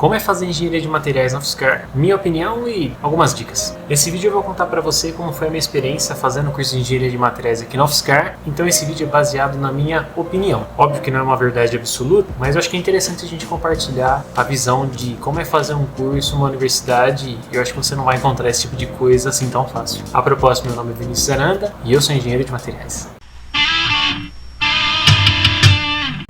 como é fazer engenharia de materiais na UFSCar, minha opinião e algumas dicas. Nesse vídeo eu vou contar para você como foi a minha experiência fazendo o curso de engenharia de materiais aqui na UFSCar, então esse vídeo é baseado na minha opinião. Óbvio que não é uma verdade absoluta, mas eu acho que é interessante a gente compartilhar a visão de como é fazer um curso, uma universidade, e eu acho que você não vai encontrar esse tipo de coisa assim tão fácil. A propósito, meu nome é Vinícius Aranda e eu sou engenheiro de materiais.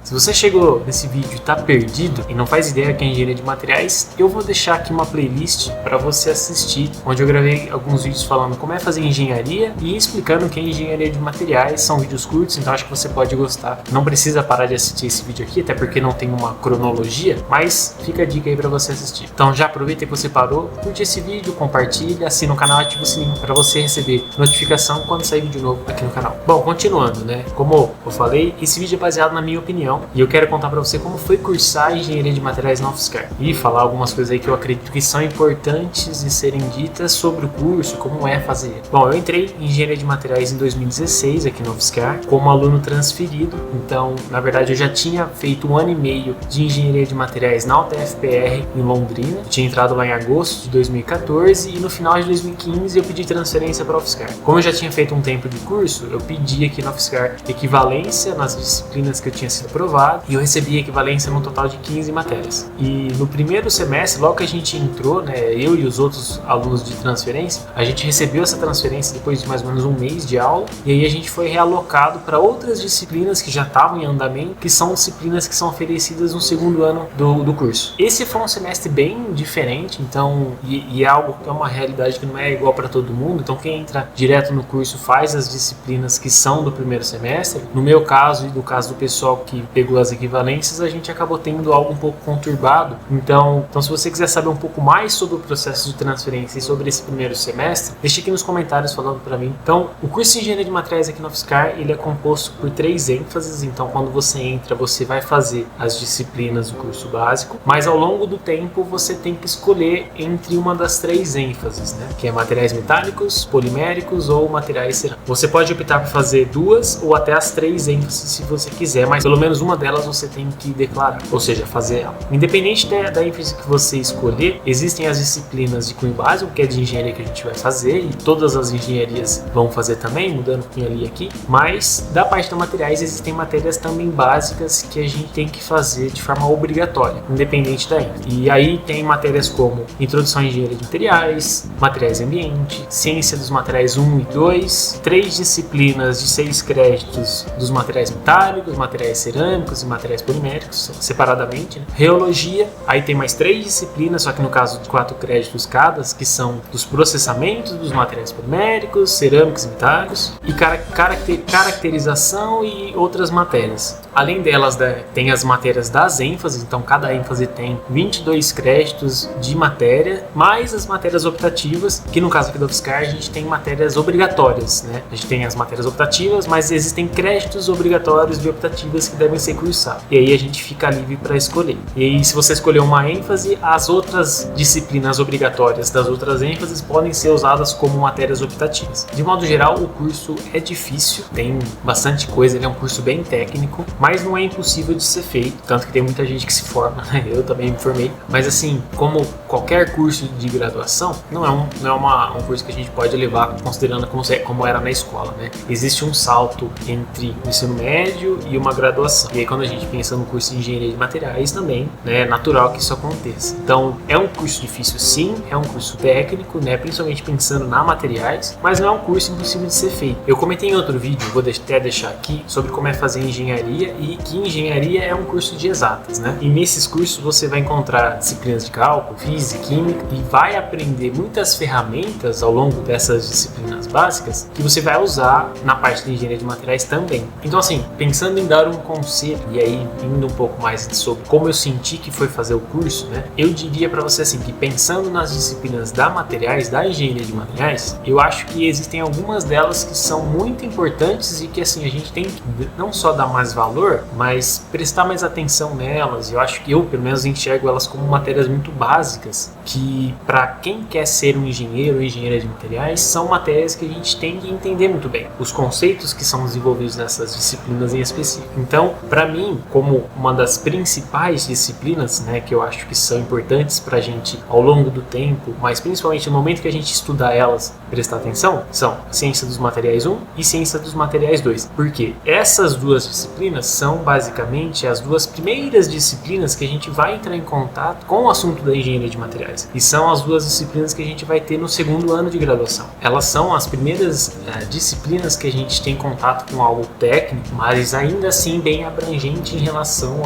Se você chegou nesse vídeo e está perdido e não faz ideia que é engenharia de materiais, eu vou deixar aqui uma playlist para você assistir, onde eu gravei alguns vídeos falando como é fazer engenharia e explicando o que é engenharia de materiais. São vídeos curtos, então acho que você pode gostar. Não precisa parar de assistir esse vídeo aqui, até porque não tem uma cronologia, mas fica a dica aí para você assistir. Então já aproveita que você parou, curte esse vídeo, compartilha, assina o canal e ativa o sininho para você receber notificação quando sair vídeo novo aqui no canal. Bom, continuando, né? Como eu falei, esse vídeo é baseado na minha opinião. E eu quero contar para você como foi cursar engenharia de materiais na UFSCar e falar algumas coisas aí que eu acredito que são importantes de serem ditas sobre o curso, como é fazer. Bom, eu entrei em engenharia de materiais em 2016 aqui na UFSCar como aluno transferido, então na verdade eu já tinha feito 1 ano e meio de engenharia de materiais na UTFPR em Londrina. Eu tinha entrado lá em agosto de 2014 e no final de 2015 eu pedi transferência para a UFSCar. Como eu já tinha feito um tempo de curso, eu pedi aqui na UFSCar equivalência nas disciplinas que eu tinha sido aprovado e eu recebi equivalência num total de 15 matérias. E no primeiro semestre, logo que a gente entrou, né, eu e os outros alunos de transferência, a gente recebeu essa transferência depois de mais ou menos um mês de aula, e aí a gente foi realocado para outras disciplinas que já estavam em andamento, que são disciplinas que são oferecidas no segundo ano do curso. Esse foi um semestre bem diferente, então, e é algo que é uma realidade que não é igual para todo mundo, então quem entra direto no curso faz as disciplinas que são do primeiro semestre. No meu caso e do caso do pessoal que pegou as equivalências, a gente acabou tendo algo um pouco conturbado. Então se você quiser saber um pouco mais sobre o processo de transferência e sobre esse primeiro semestre, deixe aqui nos comentários falando para mim. Então, o curso de engenharia de materiais aqui na UFSCar, ele é composto por 3 ênfases. Então, quando você entra, você vai fazer as disciplinas do curso básico, mas ao longo do tempo você tem que escolher entre uma das 3 ênfases, né? Que é materiais metálicos, poliméricos ou materiais cerâmicos. Você pode optar por fazer 2 ou até as 3 ênfases se você quiser, mas pelo menos uma delas você tem que declarar, ou seja, fazer ela. Independente da ênfase que você escolher, existem as disciplinas de cunho básico, que é de engenharia que a gente vai fazer, e todas as engenharias vão fazer também, mudando um pouquinho ali aqui, mas da parte de materiais existem matérias também básicas que a gente tem que fazer de forma obrigatória, independente da ênfase. E aí tem matérias como Introdução à Engenharia de Materiais, Materiais e Ambiente, Ciência dos Materiais 1 e 2, 3 disciplinas de 6 créditos dos materiais metálicos, materiais cerâmicos e materiais poliméricos, separadamente, né? Reologia, aí tem mais 3 disciplinas, só que no caso de 4 créditos cada, que são dos processamentos dos materiais poliméricos, cerâmicos e metálicos, e caracterização e outras matérias. Além delas, tem as matérias das ênfases, então cada ênfase tem 22 créditos de matéria, mais as matérias optativas, que no caso aqui da UFSCar a gente tem matérias obrigatórias, né? A gente tem as matérias optativas, mas existem créditos obrigatórios e optativas que devem ser cursados. E aí a gente fica livre para escolher. E aí, se você escolher uma ênfase, as outras disciplinas obrigatórias das outras ênfases podem ser usadas como matérias optativas. De modo geral, o curso é difícil, tem bastante coisa, ele é um curso bem técnico, mas não é impossível de ser feito, tanto que tem muita gente que se forma, né? Eu também me formei, mas assim, como qualquer curso de graduação, não é um curso que a gente pode levar considerando como era na escola, né? Existe um salto entre o ensino médio e uma graduação. E aí quando a gente pensa no curso de engenharia de materiais também, né, é natural que isso aconteça. Então é um curso difícil sim, é um curso técnico, né, principalmente pensando na materiais, mas não é um curso impossível de ser feito. Eu comentei em outro vídeo, vou até deixar aqui, sobre como é fazer engenharia e que engenharia é um curso de exatas, né? E nesses cursos você vai encontrar disciplinas de cálculo, física, química e vai aprender muitas ferramentas ao longo dessas disciplinas básicas que você vai usar na parte de engenharia de materiais também. Então assim, pensando em dar um conselho, e aí indo um pouco mais sobre como eu senti que foi fazer o curso, né? Eu diria para você assim, que pensando nas disciplinas da materiais, da engenharia de materiais, eu acho que existem algumas delas que são muito importantes e que assim, a gente tem que não só dar mais valor, mas prestar mais atenção nelas. Eu acho que eu, pelo menos, enxergo elas como matérias muito básicas, que para quem quer ser um engenheiro ou engenheira de materiais, são matérias que a gente tem que entender muito bem, os conceitos que são desenvolvidos nessas disciplinas em específico. Então, para mim, como uma das principais disciplinas, né, que eu acho que são importantes para a gente ao longo do tempo, mas principalmente no momento que a gente estudar elas, prestar atenção, são Ciência dos Materiais 1 e Ciência dos Materiais 2. Porque essas duas disciplinas são basicamente as duas primeiras disciplinas que a gente vai entrar em contato com o assunto da engenharia de materiais. E são as duas disciplinas que a gente vai ter no segundo ano de graduação. Elas são as primeiras disciplinas que a gente tem contato com algo técnico, mas ainda assim bem abrangente em relação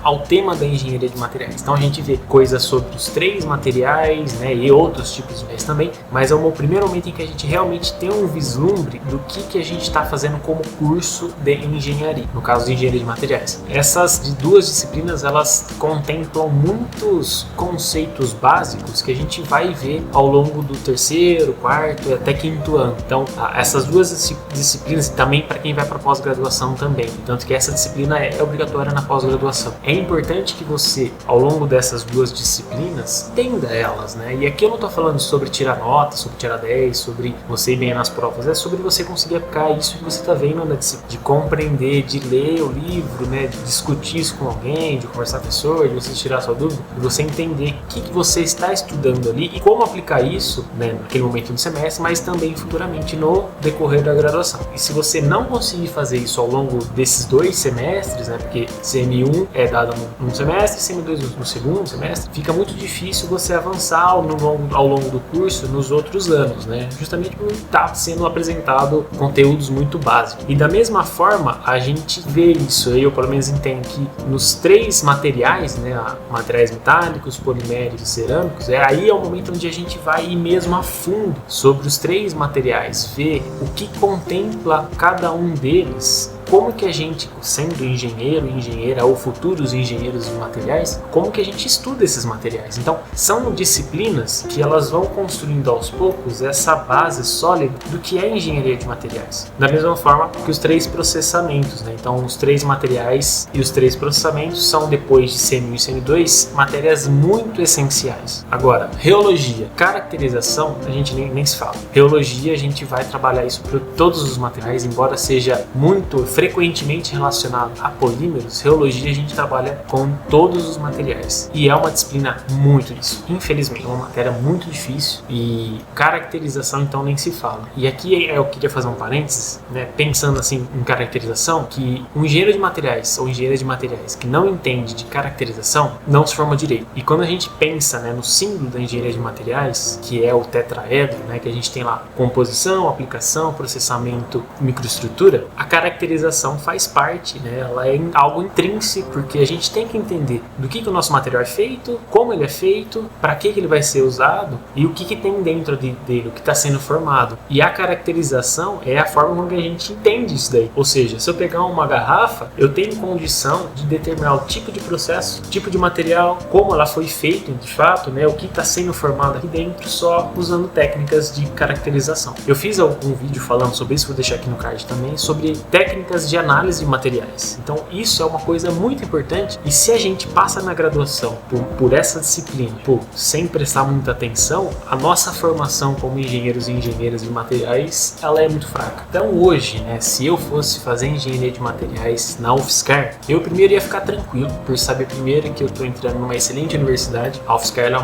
ao tema da engenharia de materiais. Então a gente vê coisas sobre os 3 materiais, né, e outros tipos de materiais também, mas é o primeiro momento em que a gente realmente tem um vislumbre do que a gente está fazendo como curso de engenharia, no caso de engenharia de materiais. Essas duas disciplinas, elas contemplam muitos conceitos básicos que a gente vai ver ao longo do terceiro, quarto e até quinto ano. Então, essas duas disciplinas, e também para quem vai para pós-graduação também, tanto que essa disciplina é obrigatória na pós-graduação. É importante que você, ao longo dessas duas disciplinas, entenda elas, né? E aqui eu não estou falando sobre tirar nota, sobre tirar 10, sobre você ir bem nas provas, é sobre você conseguir aplicar isso que você está vendo na disciplina, de compreender, de ler o livro, né? De discutir isso com alguém, de conversar com o professor, de você tirar sua dúvida, de você entender o que você está estudando ali e como aplicar isso, né, naquele momento do semestre, mas também futuramente no decorrer da graduação. E se você não conseguir fazer isso ao longo desses 2 semestres, né, porque CM1 é dado num semestre, CM2 no segundo semestre, fica muito difícil você avançar ao longo do curso nos outros anos, né, justamente por estar sendo apresentado conteúdos muito básicos. E da mesma forma, a gente vê isso, eu pelo menos entendo que nos 3 materiais, né, materiais metálicos, poliméricos e cerâmicos, aí é o momento onde a gente vai ir mesmo a fundo sobre os 3 materiais, ver o que contempla cada um deles, como que a gente, sendo engenheiro, engenheira ou futuros engenheiros de materiais, como que a gente estuda esses materiais. Então, são disciplinas que elas vão construindo aos poucos essa base sólida do que é engenharia de materiais. Da mesma forma que os 3 processamentos, né? Então, os 3 materiais e os 3 processamentos são, depois de CM1 e CM2, matérias muito essenciais. Agora, reologia, caracterização, a gente nem se fala. Reologia, a gente vai trabalhar isso para todos os materiais, embora seja muito frequentemente relacionado a polímeros, reologia a gente trabalha com todos os materiais. E é uma disciplina muito disso. Infelizmente, é uma matéria muito difícil e caracterização então nem se fala. E aqui eu queria fazer um parênteses, né, pensando assim em caracterização, que um engenheiro de materiais ou engenheira de materiais que não entende de caracterização não se forma direito. E quando a gente pensa, né, no símbolo da engenharia de materiais, que é o tetraedro, né, que a gente tem lá composição, aplicação, processamento, microestrutura, a caracterização faz parte, né? Ela é algo intrínseco, porque a gente tem que entender do que o nosso material é feito, como ele é feito, para que ele vai ser usado e o que tem dentro dele, o que está sendo formado. E a caracterização é a forma como a gente entende isso daí. Ou seja, se eu pegar uma garrafa, eu tenho condição de determinar o tipo de processo, tipo de material, como ela foi feita de fato, né? O que está sendo formado aqui dentro, só usando técnicas de caracterização. Eu fiz algum vídeo falando sobre isso, vou deixar aqui no card também, sobre técnicas de análise de materiais. Então isso é uma coisa muito importante, e se a gente passa na graduação por essa disciplina, sem prestar muita atenção, a nossa formação como engenheiros e engenheiras de materiais, ela é muito fraca. Então hoje, né, se eu fosse fazer engenharia de materiais na UFSCar, eu primeiro ia ficar tranquilo, por saber primeiro que eu estou entrando numa excelente universidade. A UFSCar é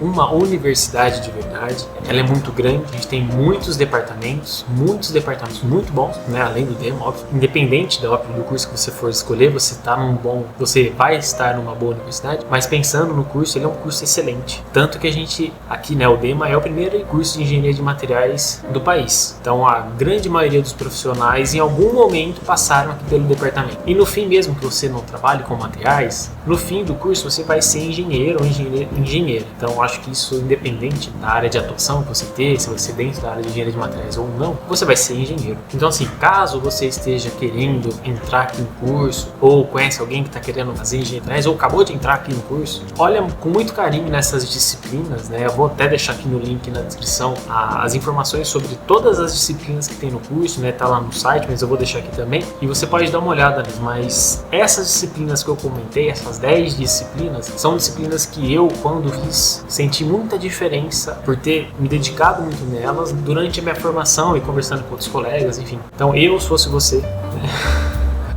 uma universidade de verdade, ela é muito grande, a gente tem muitos departamentos muito bons, né, além do DEMA, óbvio. Independente do curso que você for escolher, você vai estar numa boa universidade, mas pensando no curso, ele é um curso excelente. Tanto que a gente, aqui, né, o DEMA é o primeiro curso de engenharia de materiais do país. Então a grande maioria dos profissionais em algum momento passaram aqui pelo departamento. E no fim, mesmo que você não trabalhe com materiais, no fim do curso você vai ser engenheiro ou engenheira. Então acho que isso, independente da área de atuação que você ter, se você dentro da área de engenharia de materiais ou não, você vai ser engenheiro. Então assim, caso você esteja querendo entrar aqui no curso, ou conhece alguém que está querendo fazer engenharia, ou acabou de entrar aqui no curso, olha com muito carinho nessas disciplinas, né? Eu vou até deixar aqui no link na descrição as informações sobre todas as disciplinas que tem no curso, né? Tá lá no site, mas eu vou deixar aqui também, e você pode dar uma olhada nelas. Mas essas disciplinas que eu comentei, essas 10 disciplinas, são disciplinas que eu, quando fiz, senti muita diferença por ter me dedicado muito nelas durante a minha formação e conversando com outros colegas, enfim. Então eu, se fosse você,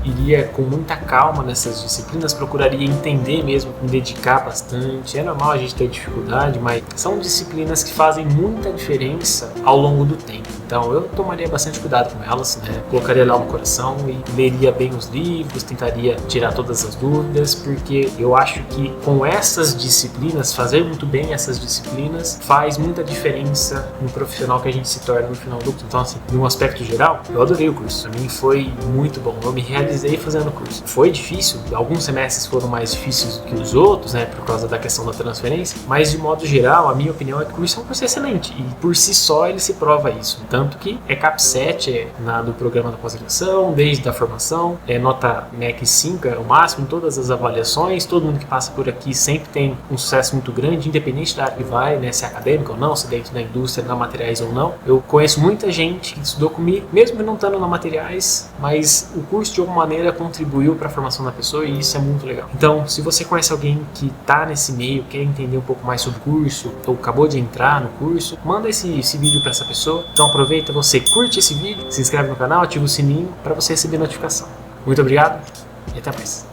iria com muita calma nessas disciplinas, procuraria entender mesmo, me dedicar bastante. É normal a gente ter dificuldade, mas são disciplinas que fazem muita diferença ao longo do tempo. Então eu tomaria bastante cuidado com elas, né? Colocaria lá no coração e leria bem os livros, tentaria tirar todas as dúvidas, porque eu acho que com essas disciplinas, fazer muito bem essas disciplinas faz muita diferença no profissional que a gente se torna no final do curso. Então, assim, num aspecto geral, eu adorei o curso. Pra mim foi muito bom. Eu me realizei fazendo o curso. Foi difícil, alguns semestres foram mais difíceis do que os outros, né? Por causa da questão da transferência, mas de modo geral, a minha opinião é que o curso é um curso excelente e por si só ele se prova isso. Tanto que é CAP 7 do programa da pós-graduação, desde a formação, nota MEC 5 é o máximo em todas as avaliações, todo mundo que passa por aqui sempre tem um sucesso muito grande, independente da área que vai, né, se é acadêmico ou não, se é dentro da indústria, na materiais ou não. Eu conheço muita gente que estudou comigo, mesmo não estando na materiais, mas o curso de alguma maneira contribuiu para a formação da pessoa e isso é muito legal. Então, se você conhece alguém que está nesse meio, quer entender um pouco mais sobre o curso, ou acabou de entrar no curso, manda esse vídeo para essa pessoa. Então aproveita, você curte esse vídeo, se inscreve no canal, ativa o sininho para você receber notificação. Muito obrigado e até mais.